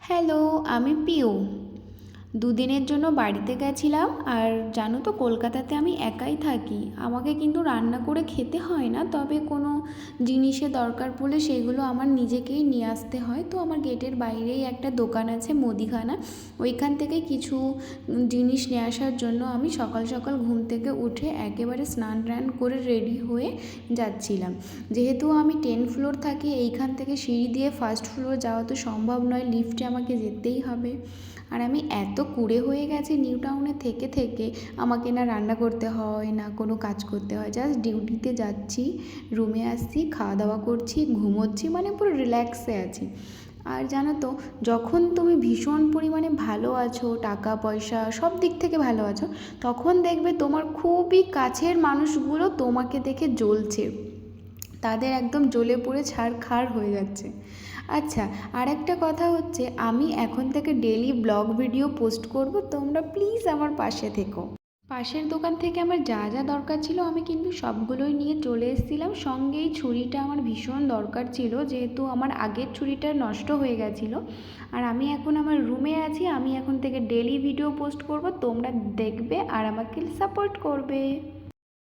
Hello, আমি পিউ। দুদিনের জন্য বাড়িতে গেছিলাম। আর জানো তো, কলকাতাতে আমি একাই থাকি। আমাকে কিন্তু রান্না করে খেতে হয় না, তবে কোনো জিনিসের দরকার পড়লে সেগুলো আমার নিজেকেই নিয়ে আসতে হয়। তো আমার গেটের বাইরেই একটা দোকান আছে, মুদিখানা। ওইখান থেকে কিছু জিনিস নিয়ে আসার জন্য আমি সকাল সকাল ঘুম থেকে উঠে একেবারে স্নান টান করে রেডি হয়ে যাচ্ছিলাম। যেহেতু আমি 10 ফ্লোর থাকি, এইখান থেকে সিঁড়ি দিয়ে ফার্স্ট ফ্লোর যাওয়া তো সম্ভব নয়, লিফটে আমাকে যেতেই হবে। আর আমি এত কুঁড়ে হয়ে গেছি নিউ টাউনে থেকে থেকে, আমাকে না রান্না করতে হয় না কোনো কাজ করতে হয়, জাস্ট ডিউটিতে যাচ্ছি, রুমে আসছি, খাওয়া দাওয়া করছি, ঘুমোচ্ছি, মানে পুরো রিল্যাক্সে আছি। আর জানো তো, যখন তুমি ভীষণ পরিমাণে ভালো আছো, টাকা পয়সা সব দিক থেকে ভালো আছো, তখন দেখবে তোমার খুবই কাছের মানুষগুলো তোমাকে দেখে জ্বলছে, তাদের একদম জ্বলে পুড়ে ছারখার হয়ে যাচ্ছে। আচ্ছা, আর একটা কথা হচ্ছে, আমি এখন থেকে ডেইলি ব্লগ ভিডিও পোস্ট করব, তোমরা প্লিজ আমার পাশে থেকো। পাশের দোকান থেকে আমার যা যা দরকার ছিল আমি কিন্তু সবগুলোই নিয়ে চলে এসেছিলাম। সঙ্গে এই ছুরিটা আমার ভীষণ দরকার ছিল, যেহেতু আমার আগের ছুরিটা নষ্ট হয়ে গেছিলো। আর আমি এখন আমার রুমে আছি, আমি এখন থেকে ডেইলি ভিডিও পোস্ট করব, তোমরা দেখবে আর আমাকে সাপোর্ট করবে।